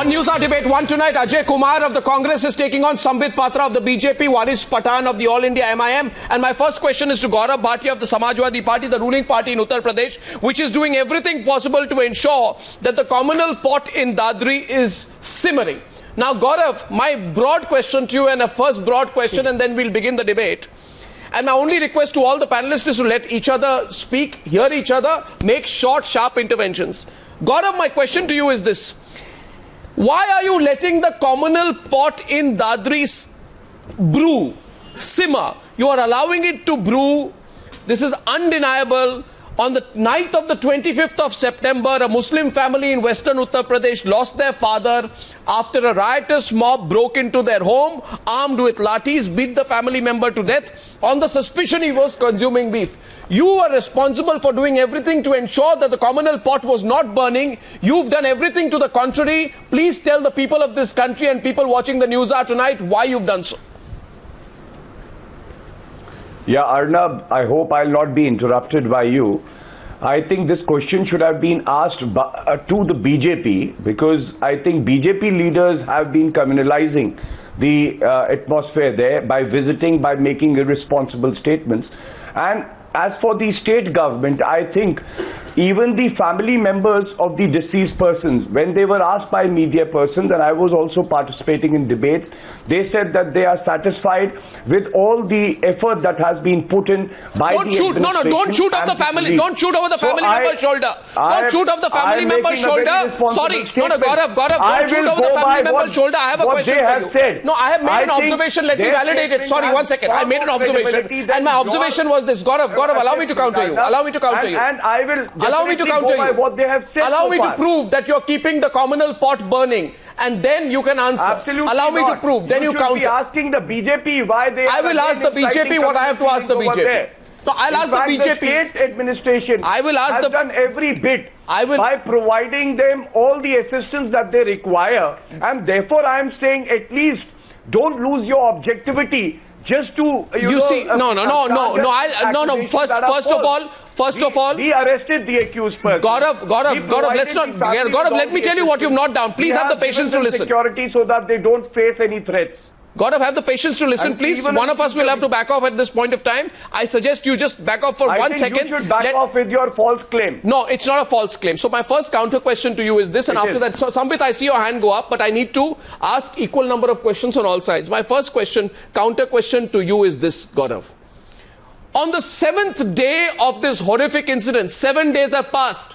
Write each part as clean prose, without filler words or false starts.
On News Hour Debate 1 tonight, Ajay Kumar of the Congress is taking on Sambit Patra of the BJP, Waris Pathan of the All India MIM. And my first question is to Gaurav Bhatia of the Samajwadi Party, the ruling party in Uttar Pradesh, which is doing everything possible to ensure that the communal pot in Dadri is simmering. Now, Gaurav, my broad question to you, and a first broad question, and then we'll begin the debate. And my only request to all the panelists is to let each other speak, hear each other, make short, sharp interventions. Gaurav, my question to you is this. Why are you letting the communal pot in Dadri brew, simmer? You are allowing it to brew. This is undeniable. On the night of the 25th of September, a Muslim family in western Uttar Pradesh lost their father after a riotous mob broke into their home, armed with lathis, beat the family member to death on the suspicion he was consuming beef. You are responsible for doing everything to ensure that the communal pot was not burning. You've done everything to the contrary. Please tell the people of this country and people watching the news hour tonight why you've done so. Yeah, Arnab, I hope I'll not be interrupted by you. I think this question should have been asked to the BJP, because I think BJP leaders have been communalizing the atmosphere there by visiting, by making irresponsible statements. And as for the state government, I think even the family members of the deceased persons, when they were asked by media persons, and I was also participating in debates, they said that they are satisfied with all the effort that has been put in by don't shoot. No, don't shoot off the family. Don't shoot over the family member's shoulder. Don't shoot off the family member's shoulder. Sorry. Gaurav, don't shoot over the family member's shoulder. I have a question for you. No, I have made an observation. Let me validate it. Sorry, 1 second. I made an observation. And my observation was this. Gaurav, allow me to counter you. Allow me to counter you. And I will allow me to counter you. What they have said allow so me far. To prove that you're keeping the communal pot burning, and then you can answer. Absolutely allow me not. To prove. Then you counter. Be asking the BJP why they. I will ask the BJP what I have to ask the BJP. No, I'll ask the BJP. The state administration I will ask has done every bit by providing them all the assistance that they require, and therefore I am saying at least don't lose your objectivity. Just to see, no. First of all, we arrested the accused person. Gaurav, let me tell you what you've not done. Please have the patience to listen. Security so that they don't face any threats. Gaurav, have the patience to listen, please. One of us will have to back off at this point of time. I suggest you just back off for 1 second. You should back off with your false claim. No, it's not a false claim. So my first counter question to you is this, and after that, so Sambit, I see your hand go up, but I need to ask equal number of questions on all sides. My first question, counter question to you is this, Gaurav. On the 7th day of this horrific incident, 7 days have passed.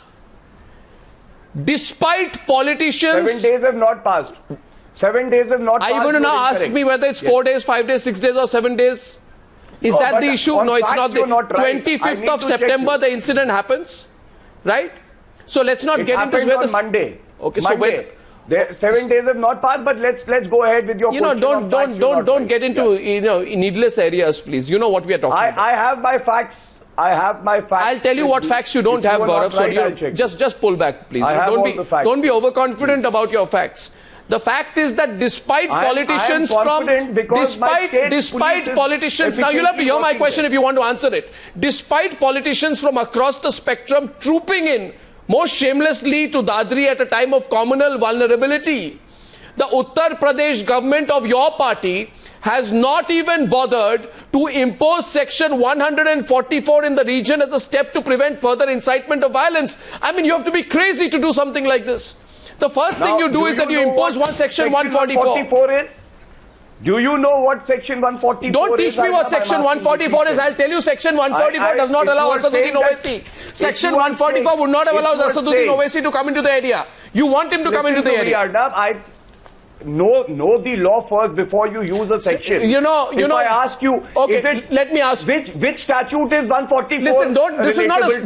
Despite politicians... 7 days have not passed. 7 days have not passed. Are you going to now ask me whether it's 4 days, 5 days, 6 days or 7 days? Is that the issue? No, it's not. The 25th of September, the incident happens, right? So let's not get into where the Monday. Okay, Monday. 7 days have not passed, but let's go ahead with your question. Don't get into needless areas, please. You know what we are talking about. I have my facts. I'll tell you what facts you don't have, Gaurav. So just pull back, please. Don't be overconfident about your facts. The fact is that despite politicians now you'll have to hear my question if you want to answer it. Despite politicians from across the spectrum trooping in most shamelessly to Dadri at a time of communal vulnerability, the Uttar Pradesh government of your party has not even bothered to impose Section 144 in the region as a step to prevent further incitement of violence. I mean, you have to be crazy to do something like this. The first thing you do is that you impose Section 144. Do you know what Section 144 is? Don't teach me what Section 144 is. I'll tell you Section 144 does not allow Asaduddin Owaisi. Section 144 would not have allowed Asaduddin Owaisi to come into the area. You want him to come into the area. Know the law first before you use a section. If I ask you, okay, let me ask. Which statute is 144? Listen, this is not a.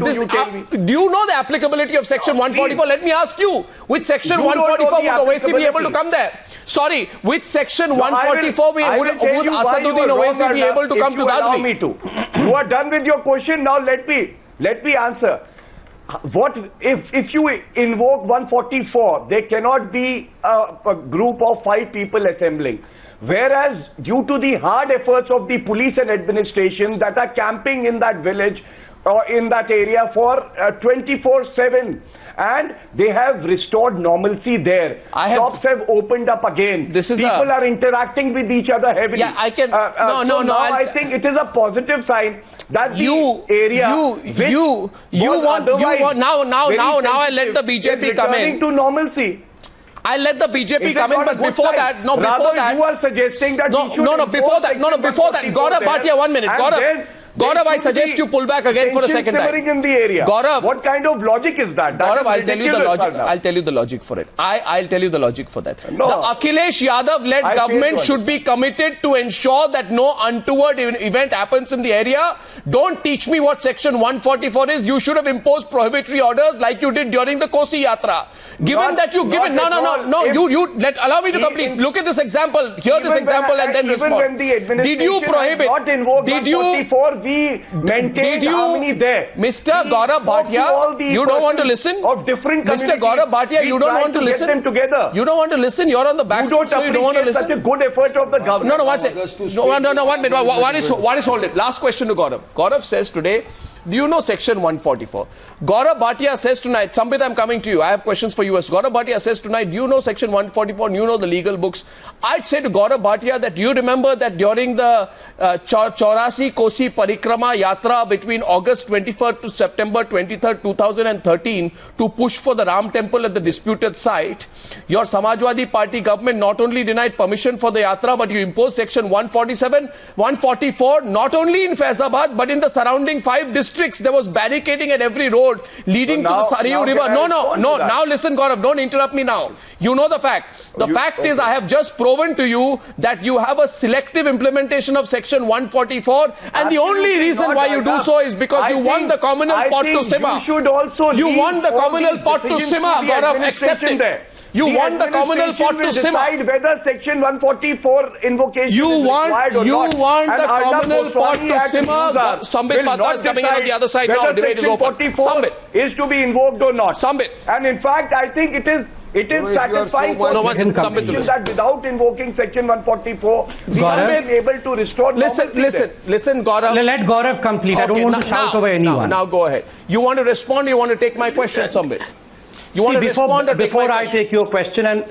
Do you know the applicability of Section 144? Let me ask you. Which Section 144 would Owaisi be able to come there? Sorry, which Section 144 would Asaduddin Owaisi be able to come to Dadri? You are done with your question. Now let me answer. What if you invoke 144, there cannot be a group of 5 people assembling. Whereas due to the hard efforts of the police and administration that are camping in that village in that area for 24/7. And they have restored normalcy there. Shops have opened up again. People are interacting with each other heavily. Yeah, I can. No. I think it is a positive sign that now I let the BJP come in. To normalcy. I'll let the BJP come in, but before that, you are suggesting that before that, Gaurav Bhatia, 1 minute, Gaurav, I suggest you pull back again for a second time. In the area. Gaurav, what kind of logic is that? Gaurav, I'll tell you the logic. I'll tell you the logic for it. I'll tell you the logic for that. No. The Akhilesh Yadav-led government should be committed to ensure that no untoward event happens in the area. Don't teach me what Section 144 is. You should have imposed prohibitory orders like you did during the Kosi Yatra. Given that you given allow me to complete. Look at this example. Hear this example and then respond. Did you prohibit? Did you? Harmony there. Mr. Gaurav Bhatia, you don't want to listen? Mr. Gaurav Bhatia, you don't want to listen? You don't want to listen? You're on the back foot, so you don't want to listen? Such a good effort of the government. No, 1 minute. What is hold it? Last question to Gaurav. Gaurav says today, do you know Section 144? Gaurav Bhatia says tonight, Sambit, I'm coming to you. I have questions for you. As Gaurav Bhatia says tonight, do you know Section 144? Do you know the legal books? I'd say to Gaurav Bhatia that you remember that during the Chaurasi Kosi Parikrama Yatra between August 23rd to September 23rd, 2013 to push for the Ram temple at the disputed site, your Samajwadi Party government not only denied permission for the Yatra, but you imposed Section 147, 144, not only in Faizabad, but in the surrounding 5 districts. There was barricading at every road leading to the Sarayu River. No. Now listen, Gaurav, don't interrupt me now. You know the fact. The fact is, I have just proven to you that you have a selective implementation of Section 144, and the only reason why you do so is because you want the communal pot to simmer. You want the communal pot to simmer, Gaurav. Accept it. You want the communal pot to simmer. Decide whether Section 144 invocation is required or not. You want the communal pot to simmer. Sambit Patra is coming in on the other side now. Debate is open. Sambit is to be invoked or not. Sambit. And in fact, I think it is satisfying for that without invoking Section 144, we are able to restore Listen, Gaurav. Let Gaurav complete. I don't want to shout over anyone. Now go ahead. You want to respond or you want to take my question, Sambit? You want to respond or take my question? Before I take your question, and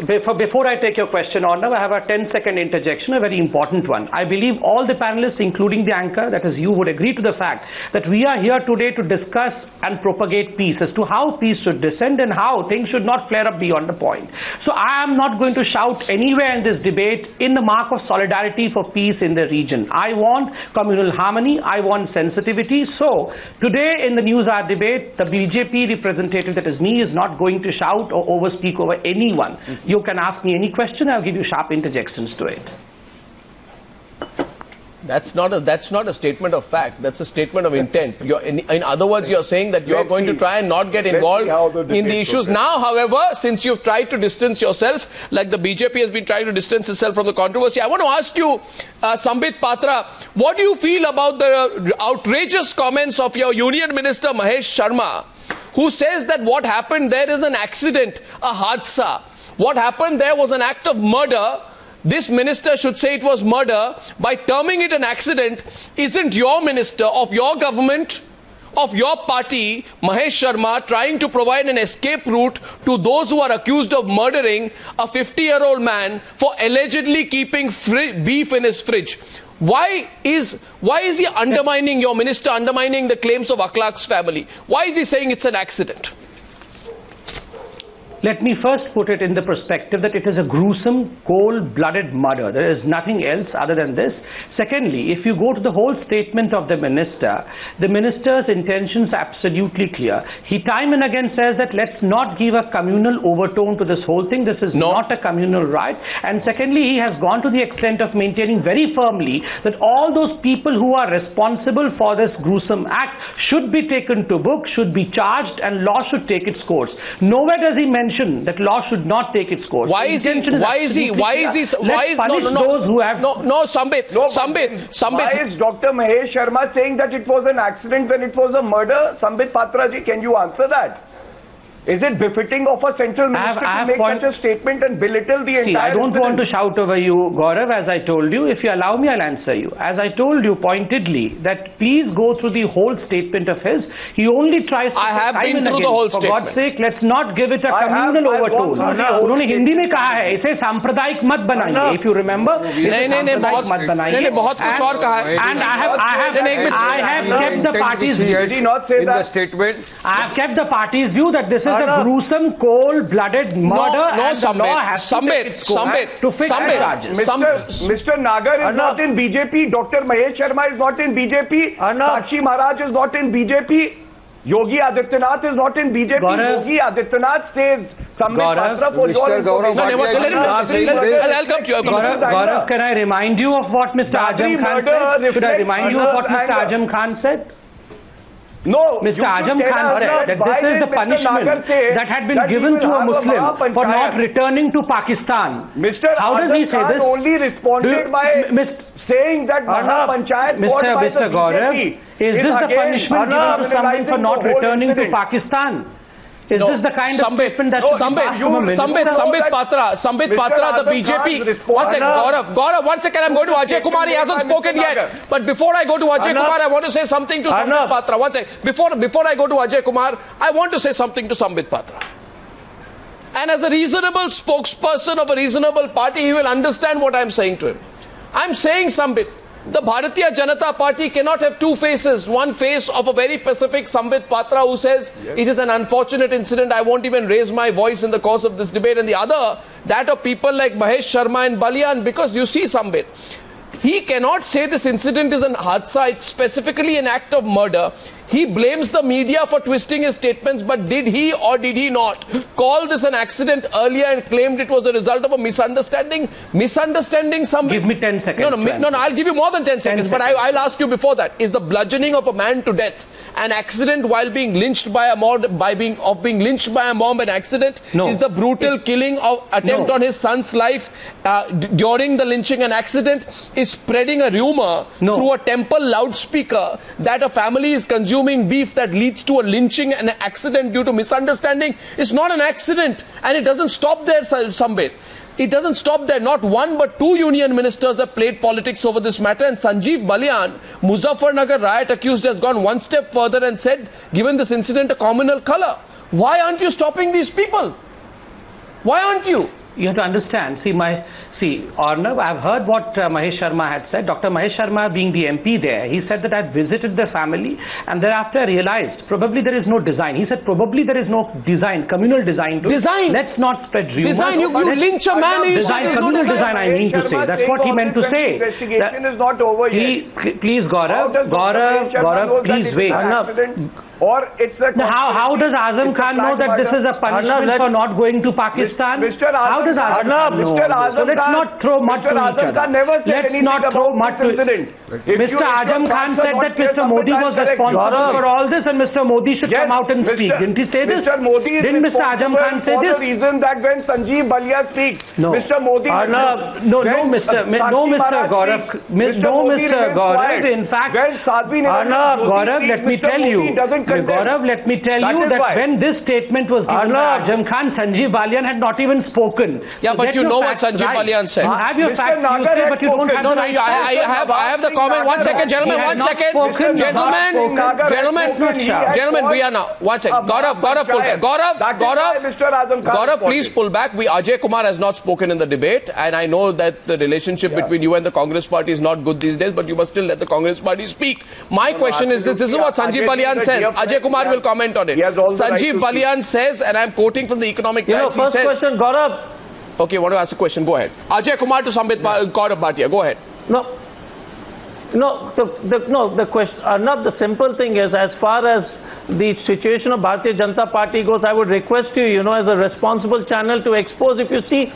before I take your question, Arnav, I have a 10-second interjection, a very important one. I believe all the panelists, including the anchor, that is you, would agree to the fact that we are here today to discuss and propagate peace, as to how peace should descend and how things should not flare up beyond the point. So I am not going to shout anywhere in this debate in the mark of solidarity for peace in the region. I want communal harmony. I want sensitivity. So today in the News Hour debate, the BJP representative, that is me, is not going to shout or overspeak over anyone. You can ask me any question, I'll give you sharp interjections to it. That's not a statement of fact. That's a statement of intent. In other words, you're saying that you're going to try and not get involved in the issues. Now, however, since you've tried to distance yourself, like the BJP has been trying to distance itself from the controversy, I want to ask you, Sambit Patra, what do you feel about the outrageous comments of your Union Minister Mahesh Sharma, who says that what happened there is an accident, a hadsa? What happened there was an act of murder. This minister should say it was murder. By terming it an accident, isn't your minister of your government, of your party, Mahesh Sharma, trying to provide an escape route to those who are accused of murdering a 50-year-old man for allegedly keeping beef in his fridge? Why is he undermining your minister, undermining the claims of Akhlaq's family? Why is he saying it's an accident? Let me first put it in the perspective that it is a gruesome, cold-blooded murder. There is nothing else other than this. Secondly, if you go to the whole statement of the minister's intentions are absolutely clear. He time and again says that let's not give a communal overtone to this whole thing. This is not a communal riot. And secondly, he has gone to the extent of maintaining very firmly that all those people who are responsible for this gruesome act should be taken to book, should be charged, and law should take its course. Nowhere does he mention that law should not take its course. Why is Sambit? Why is Dr. Mahesh Sharma saying that it was an accident when it was a murder? Sambit Patra ji, can you answer that? Is it befitting of a central minister to make such a statement and belittle the entire I don't want to shout over you, Gaurav, as I told you. If you allow me, I'll answer you. As I told you pointedly, that please go through the whole statement of his. He only tries to... I have been through the whole statement. For God's sake, let's not give it a communal overtone. उन्होंने हिंदी में कहा है, इसे सांप्रदायिक मत बनाइए. If you remember, नहीं, बहुत कुछ और कहा है. And I have kept the party's view. Did he not say in that? the statement? I have kept the party's view that this is a gruesome, cold-blooded murder, and the law has to take its course to fix the charges. Mr. Nagar is not in BJP. Dr. Mahesh Sharma is not in BJP. Sakshi Maharaj is not in BJP. Yogi Adityanath is not in BJP. Yogi Adityanath says Sambit Patra for Mr. Gaurav Gaurav, can I remind you of what Mr. Azam Khan said? Should I remind you of what Mr. Azam Khan said? No, Mr. Azam Khan said that this is the punishment that had been given to a Muslim for not returning to Pakistan. How does he say this? Only responded by saying that Mr. Gaurav, is this the punishment given to someone for not returning to Pakistan? Is this the kind of statement that Sambit Patra, the BJP. One second, Gaurav, 1 second. I'm going to Ajay Kumar. He hasn't spoken yet. But before I go to Ajay Kumar, I want to say something to Sambit Patra. 1 second. Before I go to Ajay Kumar, I want to say something to Sambit Patra. And as a reasonable spokesperson of a reasonable party, he will understand what I'm saying to him. I'm saying, Sambit, the Bharatiya Janata Party cannot have two faces. One face of a very pacific Sambit Patra who says it is an unfortunate incident, I won't even raise my voice in the course of this debate. And the other, that of people like Mahesh Sharma and Balian. Because you see, Sambit, he cannot say this incident is an hadsa, it's specifically an act of murder. He blames the media for twisting his statements, but did he or did he not call this an accident earlier and claimed it was a result of a misunderstanding? Misunderstanding something? Give me 10 seconds. No, I'll give you more than 10 seconds, but I'll ask you before that. Is the bludgeoning of a man to death an accident while being lynched by a mob, being lynched by a mob an accident? No. Is the brutal killing of attempt on his son's life during the lynching an accident? Is spreading a rumor through a temple loudspeaker that a family is consuming beef that leads to a lynching and an accident due to misunderstanding? It's not an accident, and it doesn't stop there, Sambit. It doesn't stop there. Not one but two union ministers have played politics over this matter, and Sanjeev Balian, Muzaffarnagar riot accused, has gone one step further and said, given this incident a communal color. Why aren't you stopping these people? Why aren't you? You have to understand. Arnav, I've heard what Mahesh Sharma had said. Dr. Mahesh Sharma being the MP there, he said that I visited the family and thereafter I realized probably there is no design. He said probably there is no design, communal design. Let's not spread rumors. Design, you lynch a man and you say there's no design. I mean to say. That's what he meant to say. Investigation is not over yet. Please, Gaurav, please wait. Or it's a how does Azam Khan know that this is a punishment for not going to Pakistan? How does Azam Khan know? So let's not throw mud to each other. Let's not throw mud to Mr. Azam Khan said that Mr. Modi was responsible for all this and Mr. Modi should come out and speak. Didn't he say this? Didn't Mr. Azam Khan say this? For the reason that when Sanjeev Balian speaks, Mr. Modi... No, Mr. Gaurav. In fact, Gaurav, let me tell you. Gaurav, let me tell you that when this statement was given by Azam Khan, Sanjeev Balian had not even spoken. Yeah, so but you know what Sanjeev Balian said. Have your facts, but you don't have I have the comment. 1 second, gentlemen, 1 second. Gentlemen, we are now. 1 second. Gaurav, pull back. Gaurav, please pull back. Ajay Kumar has not spoken in the debate, and I know that the relationship between you and the Congress party is not good these days, but you must still let the Congress party speak. My question is this is what Sanjeev Balian says. Ajay Kumar will comment on it. Sanjeev Balian says, and I'm quoting from the Economic Times, first question, Gaurav. Okay, want to ask a question? Go ahead. Ajay Kumar to Sambit Gaurav Bhatia. Go ahead. The question, Arnab, the simple thing is, as far as the situation of Bharatiya Janata Party goes, I would request you, as a responsible channel to expose. If you see,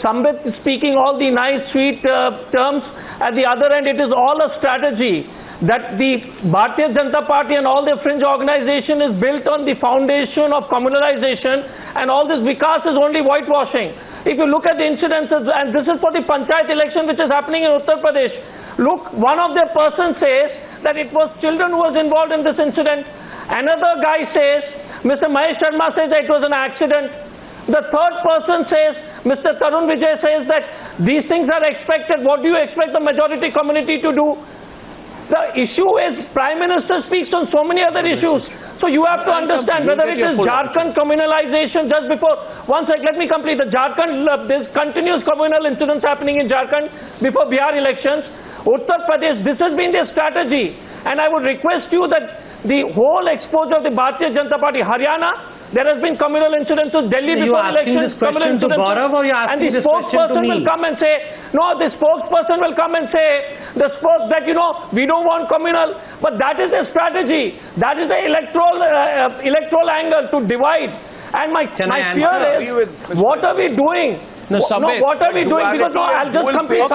Sambit is speaking all the nice, sweet terms. At the other end, it is all a strategy that the Bharatiya Janata Party and all their fringe organization is built on the foundation of communalization, and all this Vikas is only whitewashing. If you look at the incidences, and this is for the Panchayat election which is happening in Uttar Pradesh, look, one of their persons says that it was children who was involved in this incident. Another guy says Mr. Mahesh Sharma says that it was an accident. The third person says, Mr. Tarun Vijay says that these things are expected. What do you expect the majority community to do? The issue is Prime Minister speaks on so many other issues. So you have to understand whether it is Jharkhand communalization just before. One sec, let me complete. The Jharkhand, there's continuous communal incidents happening in Jharkhand before Bihar elections. Uttar Pradesh, this has been their strategy. And I would request you that the whole exposure of the Bharatiya Janata Party, Haryana, there has been communal incidents to Delhi before elections, communal incidents, and the spokesperson will come and say, no, the spokesperson will come and say, that, you know, we don't want communal, but that is the strategy, that is the electoral angle to divide. And my fear is, what are we doing? No, what are we doing? Because I'll just complete.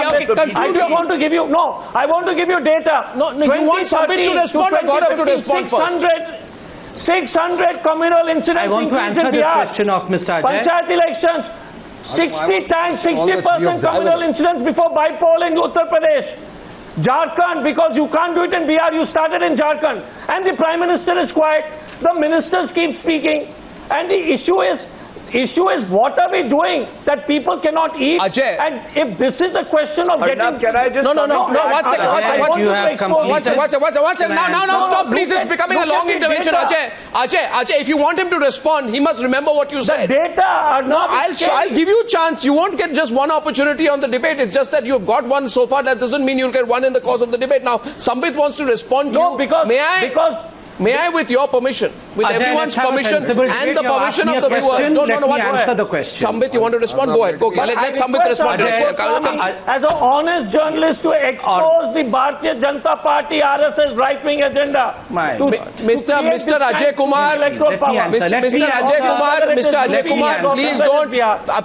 I want to give you, I want to give you data. No, you want Sambit to respond or Gaurav to respond first? 600 communal incidents. I want to answer this question of Mr. Ajay. Panchayat elections, 60 times, 60% communal incidents before by-poll in Uttar Pradesh. Jharkhand, because you can't do it in Bihar, you started in Jharkhand. And the Prime Minister is quiet. The ministers keep speaking. And the issue is what are we doing that people cannot eat? Ajay. And if this is a question of getting... Can I just... No, one second. Now, stop, please. It's becoming a long intervention. Ajay, if you want him to respond, he must remember what you said. The data are not... I'll give you a chance. You won't get just one opportunity on the debate. It's just that you've got one so far. That doesn't mean you'll get one in the course of the debate. Now, Sambit wants to respond to you. May I, with your permission, with Ajay, everyone's permission and the permission of the viewers? Answer the question. Sambit, you want to respond? Go ahead. Let Sambit respond. As an honest journalist to expose the Bharatiya Janata Party RSS right-wing agenda. Mr. Ajay Kumar,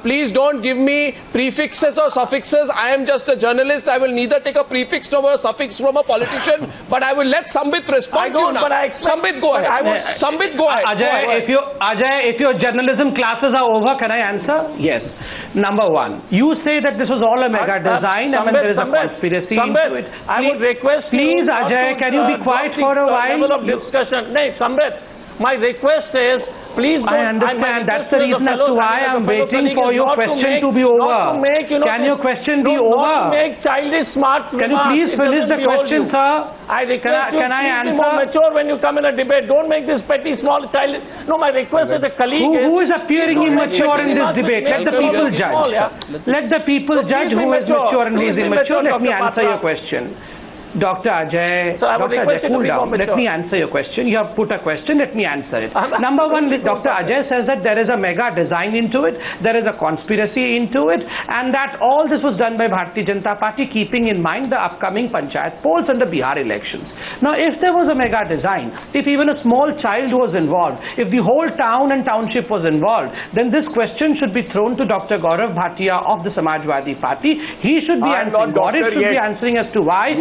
please don't give me prefixes or suffixes. I am just a journalist. I will neither take a prefix nor a suffix from a politician, but I will let Sambit respond to you now. Sambit, go ahead. Sambit, go ahead. Ajay, if your journalism classes are over, can I answer? Yes. Number one, you say that this was all a mega design and there is a conspiracy into it. I would request please, Ajay, can you be quiet for a while? Level of discussion. No, Sambit, my request is, please don't... I understand. That's the reason as to why I'm waiting for your question to be over. Can your question be over? Not to make childish smart remarks. Can you please finish the question, sir? I request you be more mature when you come in a debate. Don't make this petty, small, childish... No, my request as a colleague who is appearing immature in this debate? Let the people judge. Let the people judge who is mature and who is immature. Let me answer your question. Dr. Ajay, cool down. Let me answer your question. You have put a question, let me answer it. Number one, Dr. Ajay says that there is a mega design into it, there is a conspiracy into it, and that all this was done by Bharatiya Janata Party keeping in mind the upcoming Panchayat polls and the Bihar elections. Now, if there was a mega design, if even a small child was involved, if the whole town and township was involved, then this question should be thrown to Dr. Gaurav Bhatia of the Samajwadi Party. He should be answering. Gaurav should be answering as to why.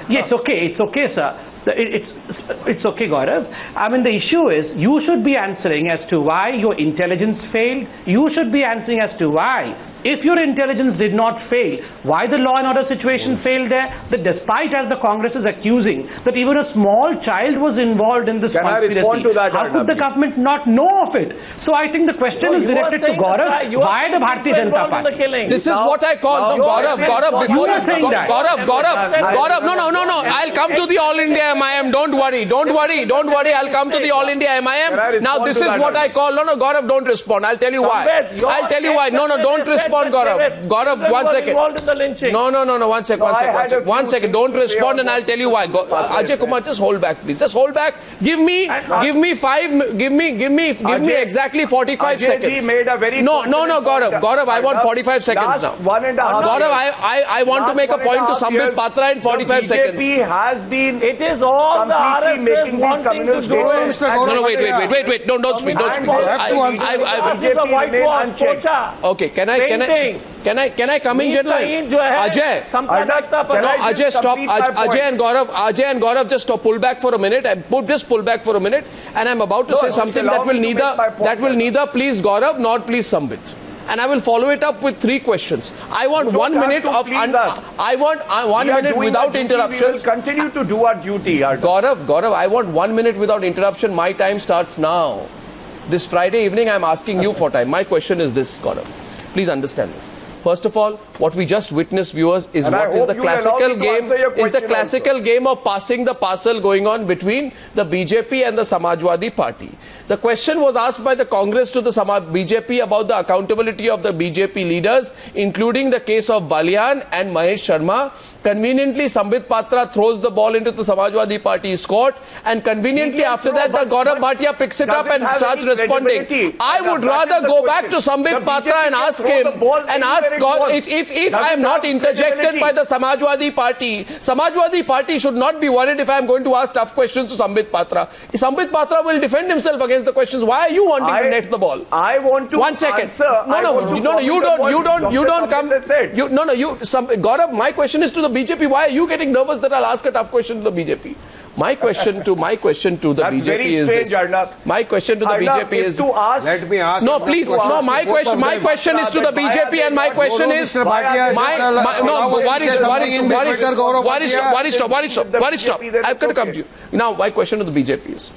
Yes, okay, it's okay, sir. It's okay, Gaurav. I mean, the issue is you should be answering as to why your intelligence failed. You should be answering as to why, if your intelligence did not fail, why the law and order situation failed there. That despite, as the Congress is accusing, that even a small child was involved in this conspiracy, how could the government not know of it? So I think the question is directed to Gaurav. Why the Bharatiya Janata Party? This is what I call Gaurav, before Gaurav, no. I'll come to the All India MIM. Don't worry. I'll come to the All India MIM. Now this is what I call. No, Gaurav, don't respond. I'll tell you why. No, don't respond, Gaurav. Gaurav, 1 second. No, 1 second. Don't respond, and I'll tell you why. Ajay Kumar, just hold back, please. Just hold back. Give me exactly 45 seconds. No, Gaurav, I want 45 seconds now. Gaurav, I want to make a point to Sambit Patra in 45 seconds. It is all the RSS wanting to do it. No, wait. Don't speak. Okay, can I come in, gentlemen? Ajay, stop. Ajay and Gaurav, just pull back for a minute. Just pull back for a minute, and I'm about to say something that will neither please Gaurav nor please Sambit. and I will follow it up with 3 questions. I want 1 minute of... I want 1 minute without interruptions. We will continue to do our duty. Gaurav, I want 1 minute without interruption. My time starts now. This Friday evening, I am asking you for time. My question is this, Gaurav. Please understand this. First of all, what we just witnessed, viewers, is what is the classical game. Is the classical game of passing the parcel going on between the BJP and the Samajwadi Party. The question was asked by the Congress to the BJP about the accountability of the BJP leaders, including the case of Balian and Mahesh Sharma. Conveniently, Sambit Patra throws the ball into the Samajwadi Party's court, and conveniently after that, the Gaurav Bhatia picks it up and starts responding. I would rather go back to Sambit Patra and ask him, and ask God, if I am not interjected by the Samajwadi Party should not be worried if I am going to ask tough questions to Sambit Patra. Sambit Patra will defend himself against the questions. Why are you wanting to net the ball? I want to 1 second. No, you don't come. Gaurav, my question is to the BJP. Why are you getting nervous that I'll ask a tough question to the BJP? My question to the BJP is this. My question to the BJP is... Let me ask... No, please. No, my question is to the BJP, and my question is... Stop. I'm going to come to you. Now, my question to the BJP is...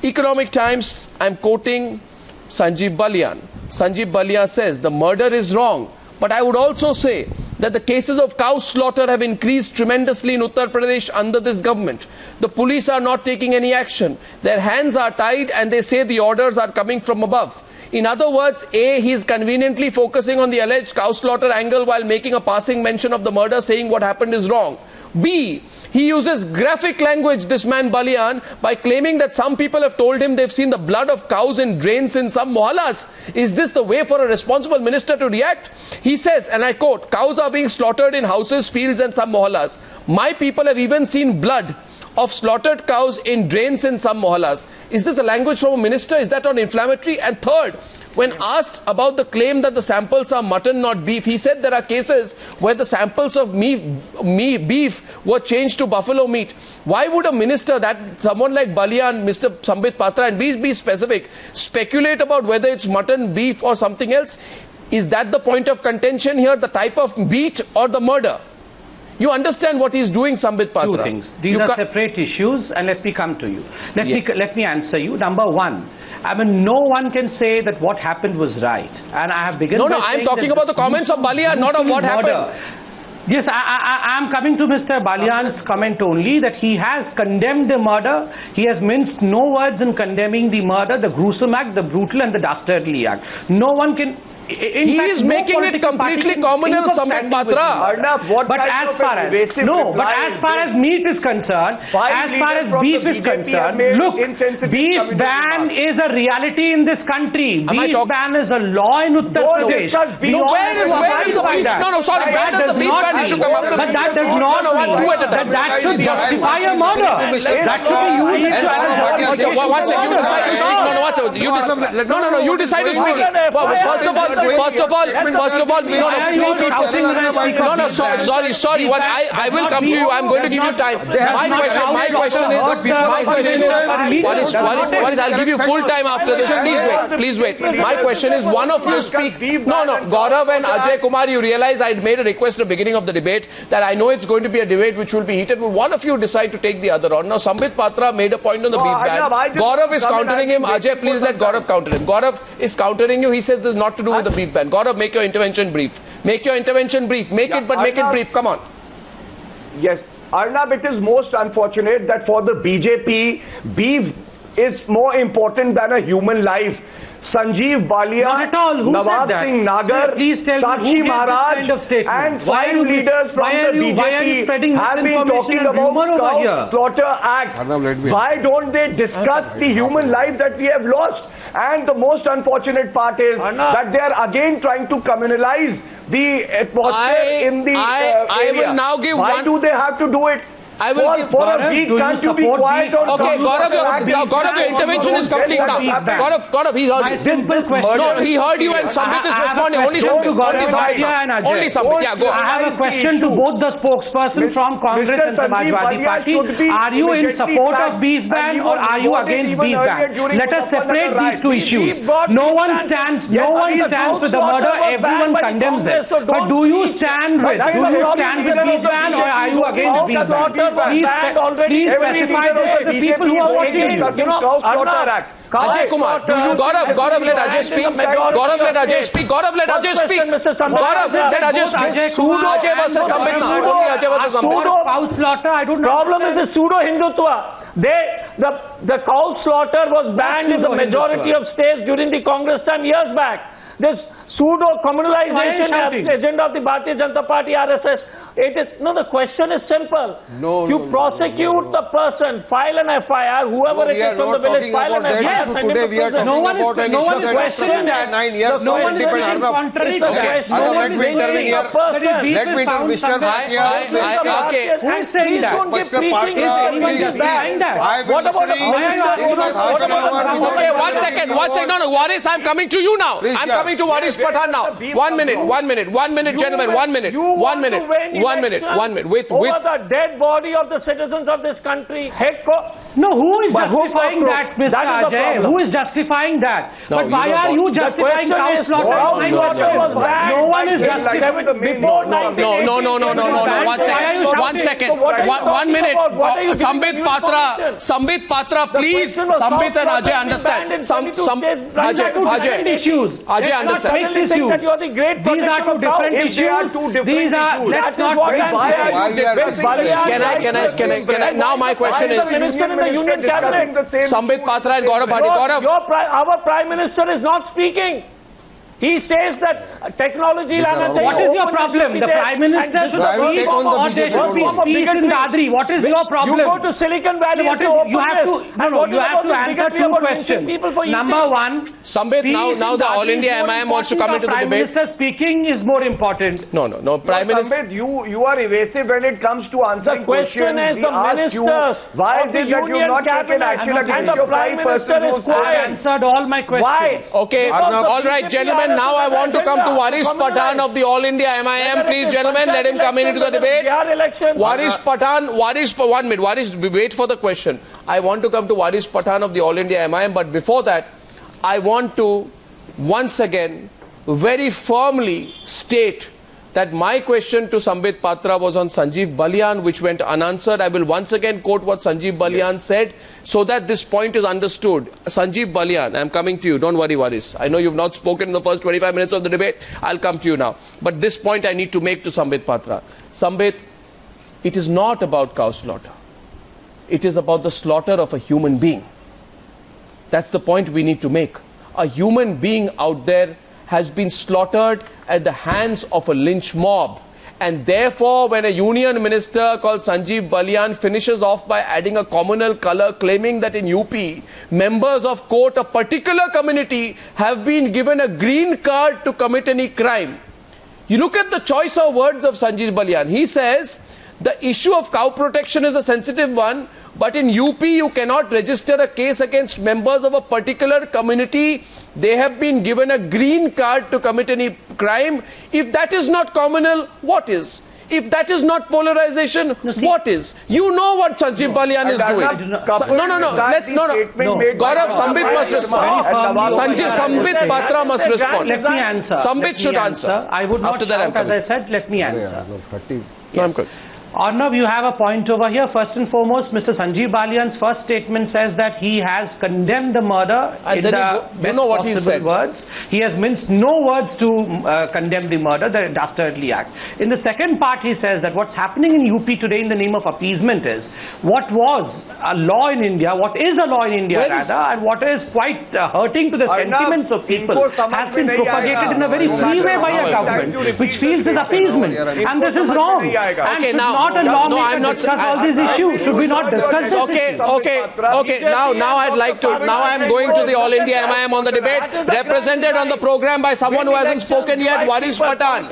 Economic Times, I'm quoting Sanjeev Balian. Sanjeev Balian says, the murder is wrong. But I would also say that the cases of cow slaughter have increased tremendously in Uttar Pradesh under this government. The police are not taking any action. Their hands are tied and they say the orders are coming from above. In other words, A, he is conveniently focusing on the alleged cow slaughter angle while making a passing mention of the murder, saying what happened is wrong. B, he uses graphic language, this man Balian, by claiming that some people have told him they've seen the blood of cows in drains in some mohallas. Is this the way for a responsible minister to react? He says, and I quote, cows are being slaughtered in houses, fields and some mohallas. My people have even seen blood of slaughtered cows in drains in some mohallas. Is this a language from a minister? Is that not inflammatory? And third, when asked about the claim that the samples are mutton, not beef, he said there are cases where the samples of beef were changed to buffalo meat. Why would a minister, that someone like Balian, Mr. Sambit Patra, and be specific, speculate about whether it's mutton, beef or something else? Is that the point of contention here, the type of meat or the murder? You understand what he's doing, Sambit Patra? Two things. These are separate issues, and let me come to you. Let me answer you. Number one, I mean, no one can say that what happened was right. And I have begun. No, I'm talking about the comments of Balian, not of what happened. Yes, I am coming to Mr. Balian's comment only, that he has condemned the murder. He has minced no words in condemning the murder, the gruesome act, the brutal and the dastardly act. No one can... He is making it completely communal, Sambit Patra. But as far as meat is concerned, as far as beef is concerned, look, beef ban is a reality in this country. Beef ban is a law in Uttar Pradesh. No, where is the beef? No, sorry, where does the beef ban issue come up? But that does not mean that should justify a murder. That should be used to... One second, you decide to speak. No, you decide to speak. First of all, sorry. What I will come to you. I'm going to give you time. My question is, what is? I'll give you full time after this. Please wait. My question is, one of you speak. No, Gaurav and Ajay Kumar, you realize I made a request at the beginning of the debate that I know it's going to be a debate which will be heated. But one of you decide to take the other on. Now, Sambit Patra made a point on the beef ban. Gaurav is countering him. Ajay, please let Gaurav counter him. Gaurav is countering you. He says this is not to do with the beef ban. Gaurav, make your intervention brief. Make it brief. Come on. Yes. Arnab, it is most unfortunate that for the BJP, beef is more important than a human life. Sanjeev Balian, Nawaz Singh Nagar, Sakshi Maharaj, and 5 leaders from the BJP have been talking about Cow Slaughter Act. Why don't they discuss the human life that we have lost? And the most unfortunate part is that they are again trying to communalize the atmosphere in the area. I will now give Why do they have to do it? I will give... For a week, can't you be quiet on... Okay, Gaurav, your intervention is complete now. Gaurav, he heard you. Simple question. No, he heard you and Sambit is responding. Only Sambit. Only Sambit. Yeah, go. I have a question to both the spokespersons from Congress and Samajwadi Party. Are you in support of bees ban or are you against bees ban? Let us separate these two issues. No one stands with the murder. Everyone condemns it. But do you stand with bees ban or are you against bees ban? Please specify this to the people who are watching you. Ajay Kumar, Gaurav, let Ajay speak. Gaurav, let Ajay speak. Gaurav, let Ajay speak. Gaurav, let Ajay speak. Ajay versus Sambit now. Only Ajay versus Sambit. Cow slaughter, I don't know. Problem is the pseudo-Hindutva. The cow slaughter was banned in the majority of states during the Congress time years back. This pseudo-communalization agenda of the Bharatiya Janata Party, RSS. The question is simple. You prosecute the person, file an FIR, whoever it is from the village, file an FIR. Today we are talking about an issue that after 29 years of independence, let me intervene here. Let me intervene, Mr. Bhatia. Mr. Patra, please. I will listen. Okay, one second. No, Waris, I'm coming to you now. I'm coming to Waris Pathan now. 1 minute, gentlemen, 1 minute. One minute. Over the dead body of the citizens of this country. No, who is justifying that, Mr. Ajay? Who is justifying that? But why are you justifying cow slaughter? No one is justifying. No. 1 second. 1 minute. Sambit Patra, please. Sambit and Ajay understand. Ajay understand. These are two different issues. These are, let's not... Can I? Now my question is... Minister in the Union Cabinet. Sambit Patra and Gaurav Bhati. Our Prime Minister is not speaking. He says that technology... What is your problem? The Prime Minister should speak or there should be speech in Dadri. What is your problem? You go to Silicon Valley. You have to answer two questions. Number one... Sambit, now the All India MIM wants to come into the debate. Prime Minister speaking is more important. No. Prime Minister... Sambit, you are evasive when it comes to answering questions. The question is the ministers. Why is it that you have not taken action against your Prime Minister? I answered all my questions. Why? Okay, all right, gentlemen. Now I want to come to Waris Pathan of the All India MIM. Please, gentlemen, let him come into the debate. Waris Pathan, 1 minute. Waris, wait for the question. I want to come to Waris Pathan of the All India MIM. But before that, I want to once again very firmly state that my question to Sambit Patra was on Sanjeev Balian, which went unanswered. I will once again quote what Sanjeev Balian said so that this point is understood. Sanjeev Balian, I'm coming to you. Don't worry, Waris. I know you've not spoken in the first 25 minutes of the debate. I'll come to you now. But this point I need to make to Sambit Patra. Sambit, it is not about cow slaughter. It is about the slaughter of a human being. That's the point we need to make. A human being out there has been slaughtered at the hands of a lynch mob. And therefore, when a union minister called Sanjeev Balian finishes off by adding a communal color, claiming that in UP, members of quote, a particular community have been given a green card to commit any crime. You look at the choice of words of Sanjeev Balian. He says, the issue of cow protection is a sensitive one, but in UP you cannot register a case against members of a particular community. They have been given a green card to commit any crime. If that is not communal, what is? If that is not polarization, what is? You know what Sanjeev Balian is doing. No. Gaurav, Sambit must respond. Sambit Patra must respond. Let me answer. Sambit should answer. I would not shout, as I said, let me answer. No, I'm good. Arnav, you have a point over here. First and foremost, Mr. Sanjeev Balian's first statement says that he has condemned the murder in the best possible words. He has minced no words to condemn the murder, the Dastardly Act. In the second part, he says that what's happening in UP today in the name of appeasement is what was a law in India, what is a law in India and what is quite hurting to the sentiments of people has been propagated in a very free way by a government, which feels as appeasement. And this is wrong. Okay, now not a lawmaker discuss all these issues? Should we not discuss this? Okay. Now I'd like to. Now I'm going to the All India MIM on the debate, represented on the program by someone who hasn't spoken yet, Waris Pathan.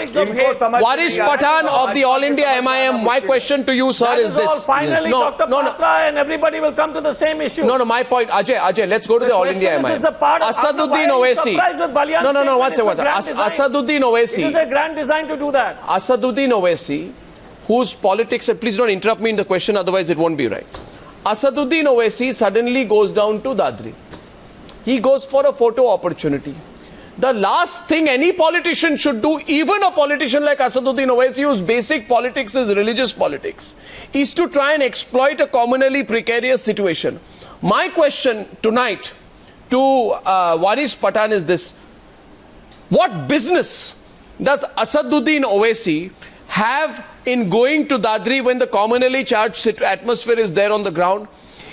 Waris Pathan of the All India MIM. My question to you, sir, is this. Finally, Dr. Patra and everybody will come to the same issue. No, my point, Ajay, let's go to the All India MIM. Asaduddin Owaisi. No, one second. Asaduddin Owaisi. It is a grand design to do that. Asaduddin Owaisi, whose politics, and please don't interrupt me in the question, otherwise it won't be right. Asaduddin Owaisi suddenly goes down to Dadri. He goes for a photo opportunity. The last thing any politician should do, even a politician like Asaduddin Owaisi, whose basic politics is religious politics, is to try and exploit a communally precarious situation. My question tonight to Waris Pathan is this. What business does Asaduddin Owaisi have in going to Dadri when the communally charged atmosphere is there on the ground?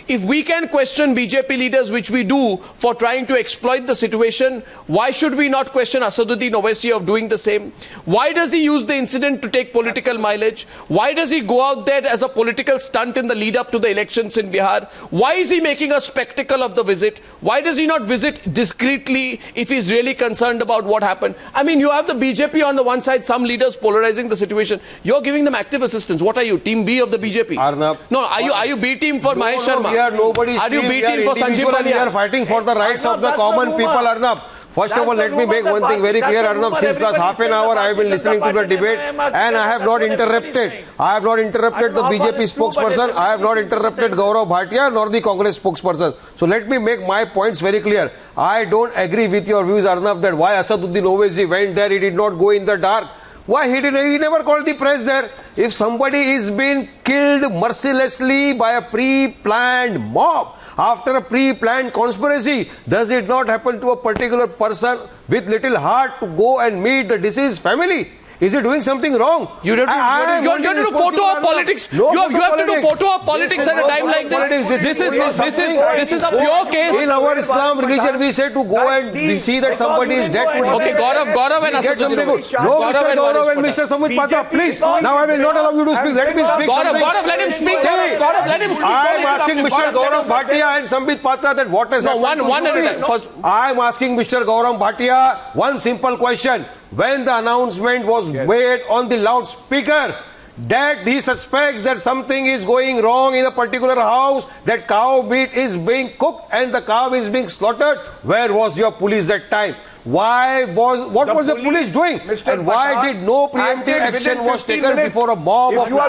If we can question BJP leaders, which we do, for trying to exploit the situation, why should we not question Asaduddin Owaisi of doing the same? Why does he use the incident to take political mileage? Why does he go out there as a political stunt in the lead up to the elections in Bihar? Why is he making a spectacle of the visit? Why does he not visit discreetly if he's really concerned about what happened? I mean, you have the BJP on the one side, some leaders polarizing the situation. You're giving them active assistance. What are you, team B of the BJP? Arnab. No, are you B team for Mahesh Sharma? We are nobody's Are you team. beating for Sanjeev Bania? We are fighting for the rights of the common people, Arnab. First of all, let me make one thing very clear, Arnab. Since last half an hour, I have been listening to the debate and I have not interrupted. I have not interrupted the BJP spokesperson. I have not interrupted Gaurav Bhatia nor the Congress spokesperson. So let me make my points very clear. I don't agree with your views, Arnab, that why Asaduddin Owaisi went there. He did not go in the dark. Why he never called the press there? If somebody is being killed mercilessly by a pre-planned mob, after a pre-planned conspiracy, does it not happen to a particular person with little heart to go and meet the deceased family? Is he doing something wrong? You have to do photo op politics. You have to do photo op politics at a time like this. This is a pure case. In our Islam religion, we say to go and see that somebody is dead. Okay, Gaurav and Asaduddin. Gaurav and Mr. Sambit Patra, please. Now I will not allow you to speak. Let me speak. Gaurav, let him speak. Gaurav, let him speak. I am asking Mr. Gaurav Bhatia and Sambit Patra that what has happened. One at a time. First, I am asking Mr. Gaurav Bhatia one simple question. When the announcement was made on the loudspeaker that he suspects that something is going wrong in a particular house, that cow meat is being cooked and the cow is being slaughtered, where was your police that time? What was the police doing? And why did no preemptive action was taken before a mob of people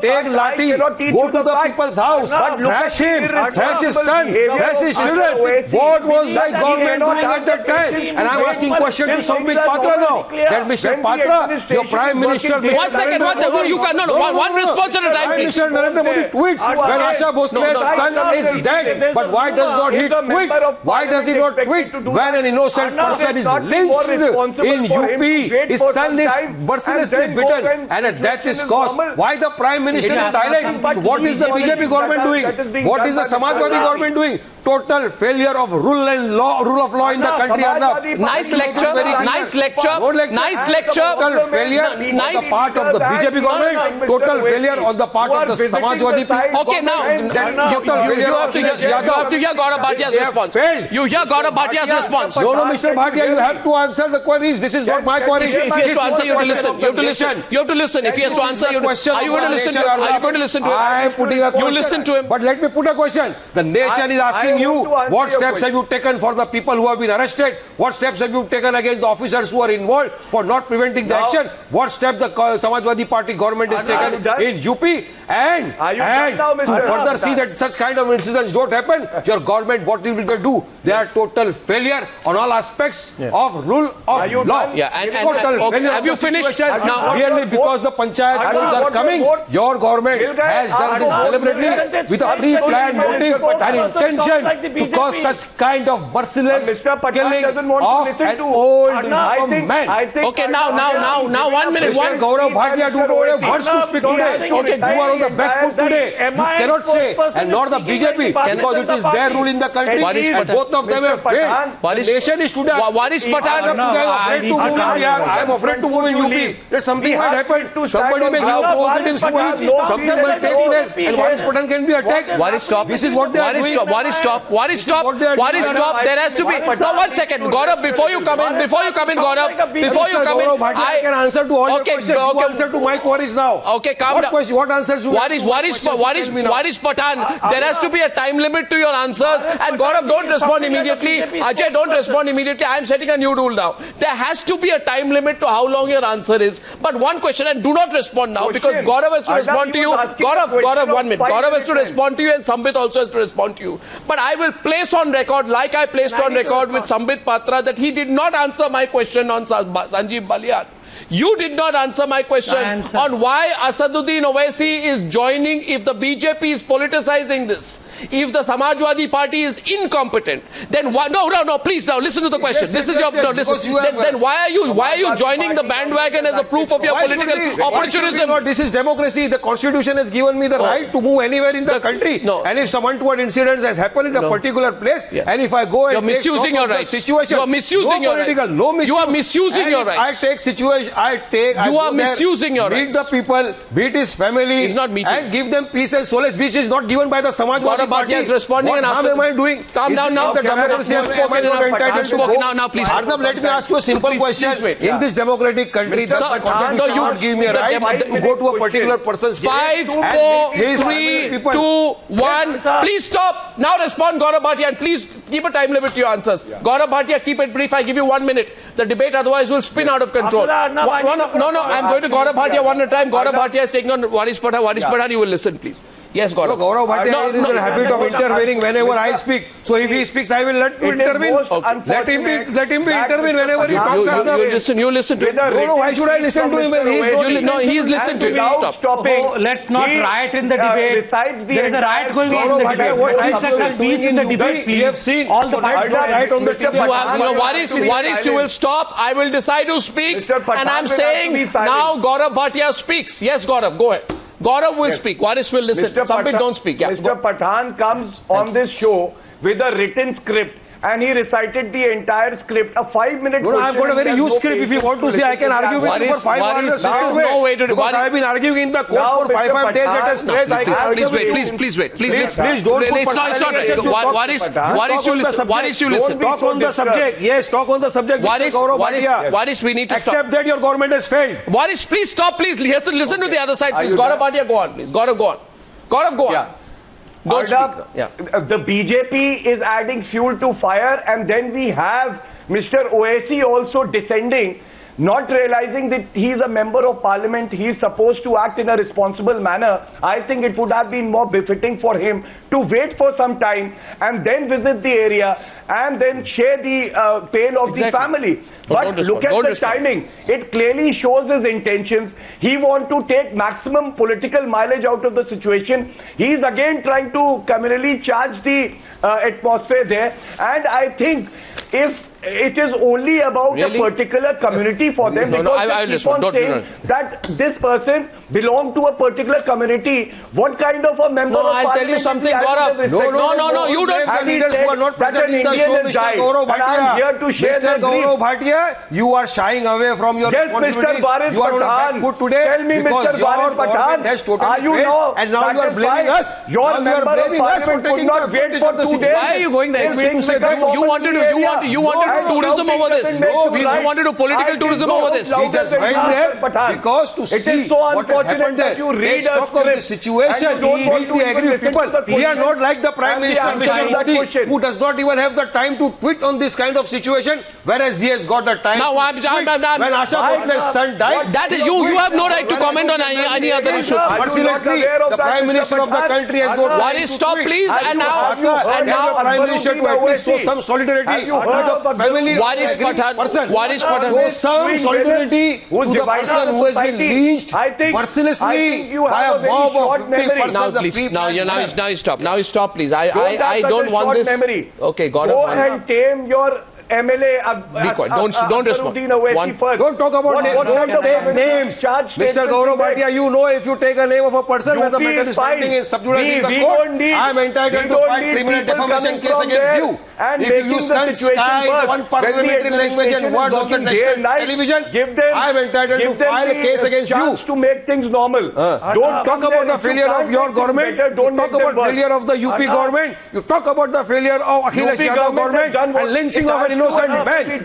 take Lati, go to the people's house, thrash him, thrash his son, thrash his children? What was the government doing at that time? And I'm asking question to Sambit Patra now. That Mr. Patra, your Prime Minister, one second. You can one response at a time, please. Mr. Narendra Modi tweets when Asha Bhosle's son is dead. But why does not he tweet? Why does he not tweet when an innocent person is lynched in UP, his son is mercilessly beaten and a death is caused? Why the Prime Minister is silent? So what is the BJP government doing? What is the Samajwadi government doing? Total failure of rule of law in the country. Nice lecture. Total failure on the part of the BJP government. Total failure on the part of the Samajwadi people. Okay, now you have to hear Gaurav Bhatia's response. You hear Gaurav Bhatia's response. No, Mr. Bhatia, you have to answer the queries. This is not my queries. If he has to answer, you have to listen. You have to listen. If he has to answer, you have to. Are you going to listen to him? Are you going to listen to him? I am putting a question. You listen to him. But let me put a question. The nation is asking you, what steps have you taken for the people who have been arrested? What steps have you taken against the officers who are involved for not preventing the action? What steps the Samajwadi Party government has taken in UP? And to further see that such kind of incidents don't happen, your government, what will they do? They are total failure on all aspects of rule of law. Yeah, and have you finished? Now, merely because the panchayat polls are coming, your government has done this deliberately with a pre-planned motive and intention to cause such kind of merciless killing of an old man. Okay, now 1 minute. Mr. Gaurav Bhatia, do not have words to speak today. Okay, you are on the back foot today. You cannot say, and nor the BJP, because it is their rule in the country, and both of them have failed. The nation is today Waris Pathan, I am afraid to move in Bihar. I am afraid to move in UP. That something might happen. Somebody may give a provocative speech. Something might take place, and Waris Pathan can be attacked. Waris, stop. This is what they are doing. Waris, stop. Waris, stop. Waris, stop. There has to be. No, 1 second, Gaurav. Before you come in, Gaurav. Before you come in, I can answer to all your questions. You answer to my queries now. Okay, calm down. What answers you? Waris Pathan, there has to be a time limit to your answers. And Gaurav, don't respond immediately. Ajay, don't respond immediately. I am setting a new rule now. There has to be a time limit to how long your answer is. But one question, and do not respond now because Gaurav has to respond to you. Gaurav, 1 minute. Gaurav has to respond to you and Sambit also has to respond to you. But I will place on record, like I placed on record with Sambit Patra, that he did not answer my question on Sanjeev Balian. You did not answer my question on why Asaduddin Owaisi is joining if the BJP is politicizing this. If the Samajwadi Party is incompetent, then why? No, please now listen to the question. This is your listen. Then why are you joining the bandwagon as a proof of your political opportunism? This is democracy. The Constitution has given me the right to move anywhere in the country. And if some untoward incidents has happened in a particular place, and if I go and you're misusing your rights. Situation, you are misusing your rights. You are misusing your rights. I take situation. You are misusing your rights. Meet the people, meet his family, he's not meeting, and give them peace and solace, which is not given by the Samajwadi Party. Is responding. What harm am I doing? Calm down now. The democracy has spoken enough. Now, please. Arnab, let me ask you a simple question. In this democratic country, the Constitution cannot give me a right to go to a particular person's 5, 4, 3, 2, 1. Please stop. Now respond, Gaurav Bhatia, and please keep a time limit to your answers. Gaurav Bhatia, keep it brief. I give you 1 minute. The debate otherwise will spin out of control. No, I'm going to Gaurav Bhatia one at a time. Gaurav Bhatia is taking on Waris Pathan. Waris Pathan, you will listen, please. Yes, Gaurav. Gaurav Bhatia is in the habit of intervening whenever I speak. So if he speaks, I will let him intervene. Let him be intervene whenever he talks. You listen to him. No, why should I listen to him when he is not? No, he is listening to you. Stop. Let's not riot in the debate. There is a riot going on in the debate. What riots are doing in the debate? We have seen all the right on the TV. Waris, you will stop. I will decide who speaks. And I'm saying now Gaurav Bhatia speaks. Yes, Gaurav, go ahead. Gaurav will speak. Waris will listen. Sambit don't speak. Yeah, Mr. Pathan comes on this show with a written script. And he recited the entire script, a 5-minute. No, I've got a very huge script. If you want to see, I can argue with you for 5 hours. This is no way to do. I've been arguing in the court for 5 days at a stretch. Please wait. Please don't. It's not right. Waris, you listen. Talk on the subject. Yes, talk on the subject. Waris, we need to stop. Accept that your government has failed. Waris, please stop. Please listen to the other side. Please, Gaurav Bhatia, go on. Please, Gaurav, go on. Gaurav, go on. The BJP is adding fuel to fire, and then we have Mr. Owaisi also descending, not realizing that he is a member of parliament. He is supposed to act in a responsible manner. I think it would have been more befitting for him to wait for some time and then visit the area and then share the pain of the family. But look at the timing. It clearly shows his intentions. He wants to take maximum political mileage out of the situation. He is again trying to communally charge the atmosphere there. And I think if it is only about a particular community for them, I keep on saying that this person belonged to a particular community. What kind of a member of parliament? I'll tell you something, Gaurav. No, you don't. The leaders who are not present in the show, Mr. Gaurav Bhatia. Mr. Gaurav Bhatia, you are shying away from your responsibilities. You are on a back foot today. Tell me, Mr. Waris Pathan, has totally failed, and now you are blaming us. Your member of parliament could not wait for 2 days. Why are you going there? You wanted tourism over this. No, we wanted to political tourism over this. We just went there because to see what has happened there. Take stock of the situation. Meet the angry people. We are not like the Prime Minister, Mr. Modi, who does not even have the time to tweet on this kind of situation, whereas he has got the time to tweet when Asha Bhosle's son died. That is, you have no right to comment on any other issue. Mercilessly, the Prime Minister of the country has got Why stop, please? And now the Prime Minister to at least show some solidarity to the family. Waris Pathan. Show some solidarity to the person who has been lynched mercilessly by a mob of 50 persons. Now, please. Now you stop. Now you stop, please. I don't want this. Okay, Go and tame your MLA. Be quiet. Don't respond. Don't talk about names. Don't take names. Mr. Gaurav Bhatia, you know if you take a name of a person when the matter is pending in sub judice in the court, I am entitled to fight criminal defamation case against you. If you use one parliamentary language and words on the national television, I am entitled to file a case against you. To make things normal. Don't talk about the failure of your government. Don't talk about failure of the UP government. You talk about the failure of Akhilesh Yadav government and lynching of an innocent man.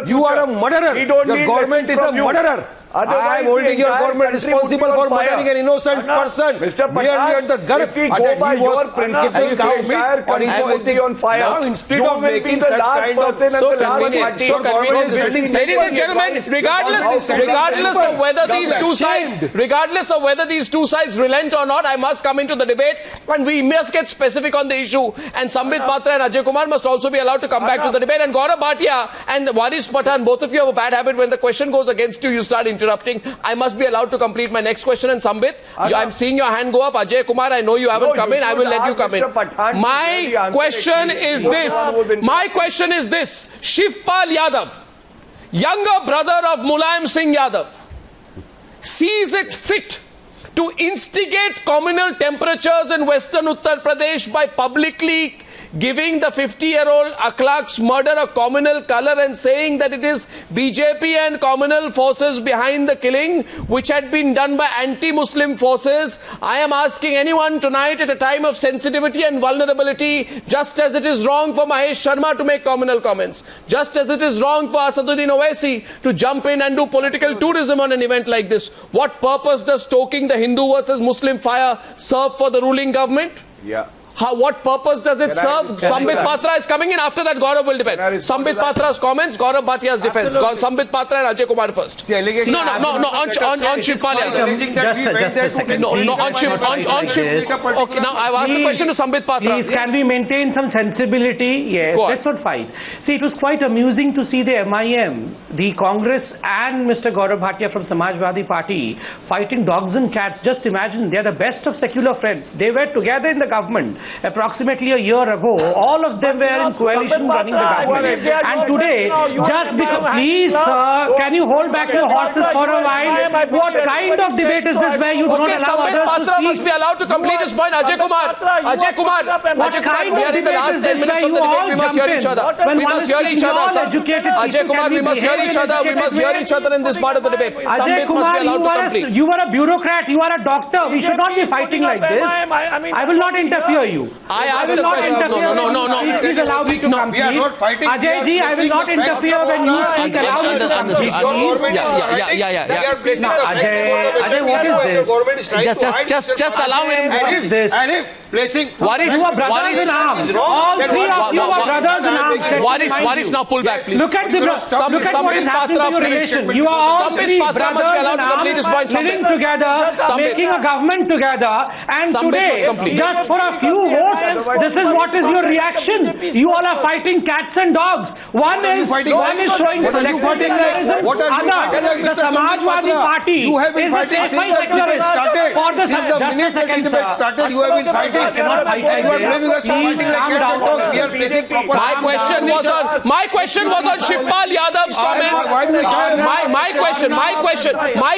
You are a murderer. Your government is a murderer. I am holding your government responsible for murdering an innocent person. Merely at the garb that he was keeping cow meat or he was eating on fire. Now instead of making such kind of so convenient, ladies and gentlemen, regardless of whether these two sides relent or not, I must come into the debate and we must get specific on the issue. And Sambit Patra and Ajay Kumar must also be allowed to come back to the debate. And Gaurav Bhatia and Waris Pathan, both of you have a bad habit. When the question goes against you, you start interrupting. I must be allowed to complete my next question. And Sambit, I'm seeing your hand go up. Ajay Kumar, I know you haven't come in. I will let you come in. My question is this. Shivpal Yadav, younger brother of Mulayam Singh Yadav, sees it fit to instigate communal temperatures in western Uttar Pradesh by publicly giving the 50-year-old Akhlaq's murder a communal color and saying that it is BJP and communal forces behind the killing, which had been done by anti-Muslim forces. I am asking anyone tonight at a time of sensitivity and vulnerability, just as it is wrong for Mahesh Sharma to make communal comments, just as it is wrong for Asaduddin Owaisi to jump in and do political tourism on an event like this. What purpose does stoking the Hindu versus Muslim fire serve for the ruling government? Yeah. What purpose does it serve? Sambit Patra is coming in. After that, Gaurav will defend. Sambit Patra's comments, Gaurav Bhatia's defense. Sambit Patra and Ajay Kumar first. No, on Shivpal Yadav. On Shivpal. Okay, now I've asked the question to Sambit Patra. Please, can we maintain some sensibility? Yes, let's not fight. See, it was quite amusing to see the MIM, the Congress and Mr. Gaurav Bhatia from Samajwadi Party fighting dogs and cats. Just imagine, they are the best of secular friends. They were together in the government. Approximately a year ago, all of them were in coalition running the government. And today, just because, please sir, can you hold back your horses for a while? What kind of debate is this where you don't allow Sambit Patra must be allowed to complete his point. Ajay Kumar, we are in the last 10 minutes of the debate. We must hear each other. Ajay Kumar, we must hear each other. We must hear each other in this part of the debate. Sambit must be allowed to complete. You are a bureaucrat. You are a doctor. We should not be fighting like this. I will not interfere you. I asked a question. No. Please allow me to complete. We are not fighting. Ajay ji, I will not interfere when you speak. Allow me to complete. Ajay, what is this? Just allow me to complete. And if placing Waris is wrong, all three of you are brothers in arms. Waris, now pull back, please. Look at what is happening to your relation. You are all three brothers in arms living together, making a government together, and today, just for a few votes, this is what is your reaction. You all are fighting cats and dogs. One is showing secularism. The Samajwadi Party you have been fighting since the debate started. Since the minute the debate started, you have been fighting. You are blaming us for fighting like cats and dogs. We are placing proper. My question was on Shivpal Yadav's comments. My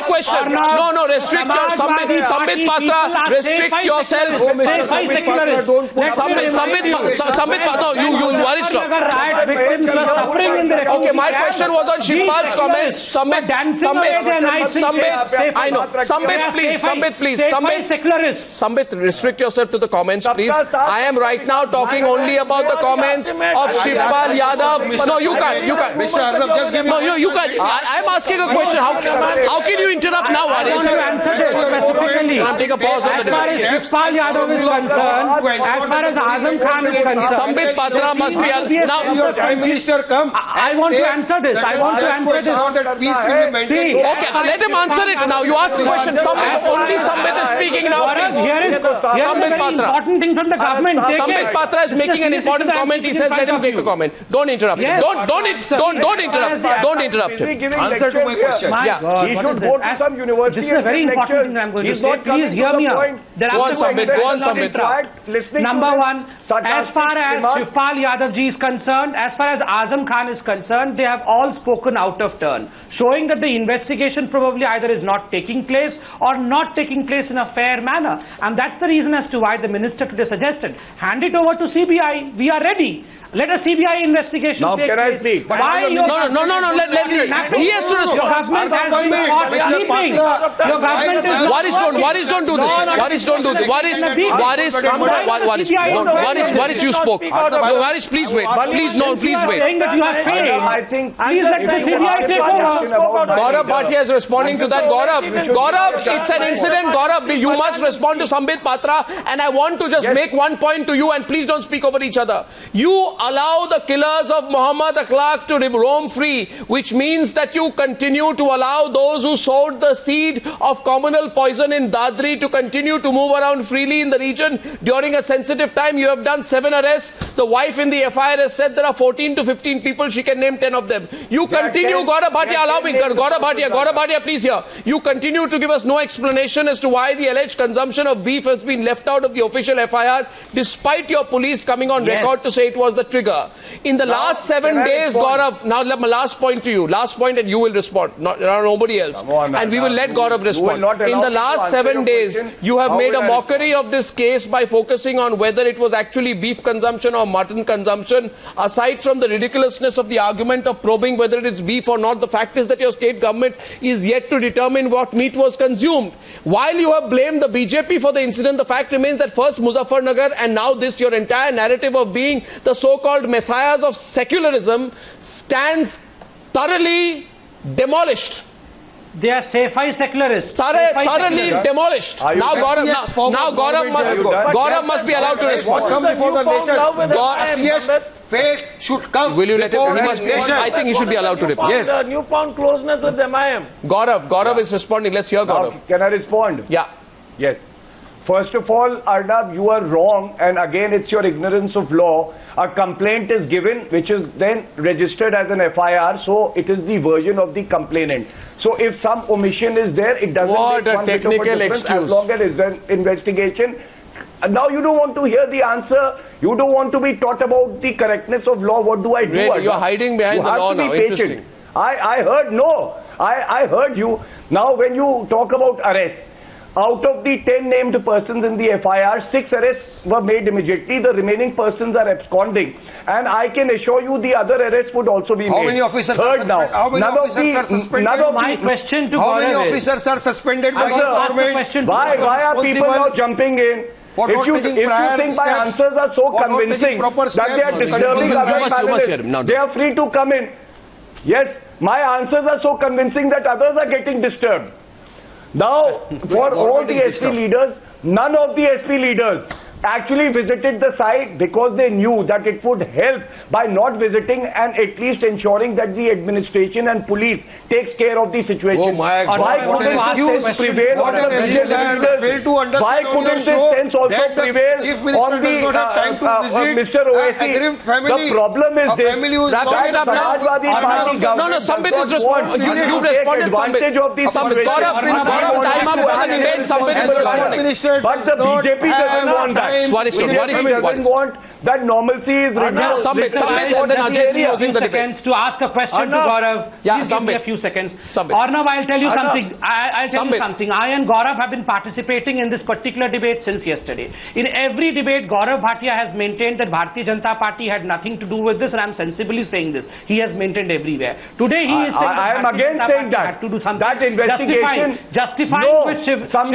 question. No, restrict your Sambit Patra. Restrict yourself. Sambit Patra, you Waris. Okay, my question was on Shivpal's comments. Sambit, I know. Sambit, please. Sambit, restrict yourself to the comments, please. I am right now talking only about the comments of Shivpal Yadav. No, you can't. Mr. Arnab, just give me. No, you can't. I am asking a question. How can you interrupt now, Waris? I'll take a pause on the debate. Shivpal Yadav is concerned, as far as Azam Khan is concerned, Sambit Patra must be now. Your Prime Minister come. I want to answer this. Okay, let him answer it now. You ask a question. Only Sambit is speaking now, please. Sambit Patra. Important thing from the government. Sambit Patra is making an important comment. He says, let him make a comment. Don't interrupt him. Don't interrupt him. Answer to my question. He should go to some university. This is a very important thing I'm going to say. Please hear me out. Go on, Sambit. listening Number to one, as far as Shivpal Yadav ji is concerned, as far as Azam Khan is concerned, they have all spoken out of turn, showing that the investigation probably either is not taking place or not taking place in a fair manner. And that's the reason as to why the minister today suggested, hand it over to CBI. We are ready. Let a CBI investigation take place. Can I speak? Why No. Let he has to respond. Your government has been caught sleeping. Your government is... Waris, don't do this. Waris, don't do this. Waris, you spoke. Waris, please wait. Please wait. Saying that you are failed. I think... Please let the CBI take over. Gaurav Bhatia is responding to that. Gaurav, it's an incident. Gaurav, you must respond to Sambit Patra, and I want to just make one point to you, and please don't speak over each other. You allow the killers of Muhammad Akhlaq to roam free, which means that you continue to allow those who sowed the seed of communal poison in Dadri to continue to move around freely in the region during a sensitive time. You have done 7 arrests. The wife in the FIR has said there are 14 to 15 people. She can name 10 of them. You continue, Gaurav Bhatia, allow me. Gaurav Bhatia, please hear. You continue to give us no explanation as to why the alleged consumption of beef has been left out of the official FIR, despite your police coming on record to say it was the trigger. In the last 7 days, Gaurav, now my last point to you. Last point and you will respond. Nobody else. And we will let Gaurav respond. In the last 7 days, you have made a mockery of this case by focusing on whether it was actually beef consumption or mutton consumption. Aside from the ridiculousness of the argument of probing whether it is beef or not, the fact is that your state government is yet to determine what meat was consumed. While you have blamed the BJP for the incident, the fact remains that first Muzaffarnagar and now this, your entire narrative of being the so-called messiahs of secularism stands thoroughly demolished. They are Saifai secularists. Thoroughly demolished. Now Gaurav must be allowed to respond. Come before the nation. Face should come. Will you let him? I think he should be allowed to reply. Yes. The newfound closeness with MIM. Gaurav is responding. Let's hear Gaurav. Can I respond? Yeah. Yes. First of all, Arnab, you are wrong, and again, it's your ignorance of law. A complaint is given, which is then registered as an FIR, so it is the version of the complainant. So if some omission is there, it doesn't what make a one bit of a technical difference excuse. as long as it's an investigation. Now you don't want to hear the answer. You don't want to be taught about the correctness of law. What do I do? Really? You're hiding behind the law now. Interesting. I heard, no. I heard you. Now when you talk about arrest, out of the 10 named persons in the FIR, 6 arrests were made immediately. The remaining persons are absconding. And I can assure you the other arrests would also be made. How many officers are suspended? How many officers are suspended? My question to How many officers are suspended by the government? Why are people now jumping in? If you think my answers are so convincing that they are disturbing other panelists, they are free to come in. Yes, my answers are so convincing that others are getting disturbed. Now, for all the SP leaders, none of the SP leaders actually visited the site because they knew that it would help by not visiting and at least ensuring that the administration and police takes care of the situation. Oh my God, why couldn't this sense prevail on the leaders? Why couldn't this sense also prevail on the Mr. Owaisi? The problem is this. Wrapping it up now. No, Sambit is responding. You've responded, Sambit. Gaurav, time up for the debate. Sambit is responding. But the BJP doesn't want that. What doesn't want that normalcy is reduced. Sambit, and then Ajay is closing the debate. To ask a question to Gaurav. Yeah, Give me a few seconds. Arnav, I'll tell you something. I'll tell you something. I and Gaurav have been participating in this particular debate since yesterday. In every debate, Gaurav Bhatia has maintained that Bharatiya Janata Party had nothing to do with this, and I'm sensibly saying this. He has maintained everywhere. Today he is saying I am again saying that. To do something. That investigation. Justifying with Shivpal.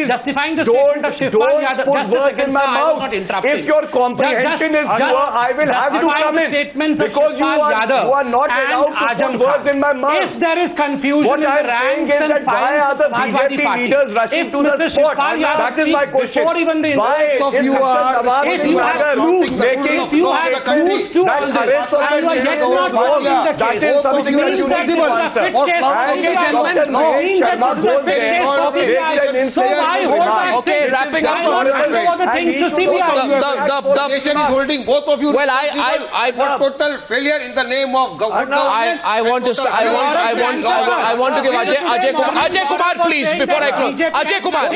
Justifying the statement of Shivpal Yadav. Just a second, sir. If your comprehension is poor, I will have you come in. Because you are not allowed to put words in my mouth. If there is confusion what in the ranks and why are the BJP leaders rushing to the spot? That is my question. Why of you are making if you that arrest that is something that you need to answer. Okay, gentlemen. Okay, wrapping up. things to CBI. The nation is holding both of you. Well, I for total failure in the name of government. I want to give Ajay Kumar, please, before I close. Ajay Kumar,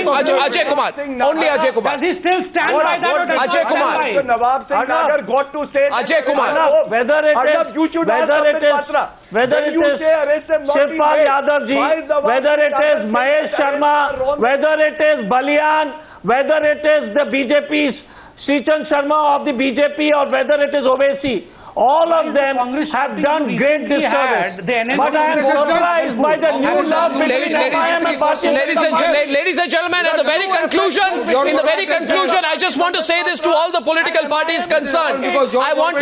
only Ajay Kumar. Does he still stand by that? Ajay Kumar. Nawab Singh Nagar got to say Ajay Kumar. Whether it is Shirpal Yadav ji, whether it is Mahesh Sharma, whether it is Balian, whether it is the BJP's Srichand Sharma of the BJP, or whether it is Owaisi, all of them have done great disservice. But I am surprised by the new love between MIM and Bharatiya Janata Party. Ladies and gentlemen, at the very conclusion, I just want to say this to all the political parties concerned. I want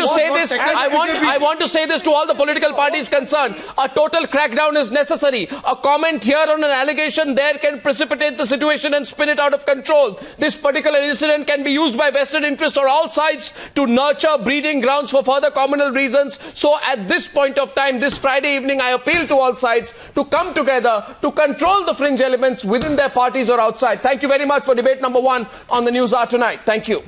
to say this to all the political parties concerned. A total crackdown is necessary. A comment here on an allegation there can precipitate the situation and spin it out of control. This particular incident can be used by vested interests or all sides to nurture breeding grounds for further communal reasons. So at this point of time, this Friday evening, I appeal to all sides to come together to control the fringe elements within their parties or outside. Thank you very much for debate number 1 on the News Hour tonight. Thank you.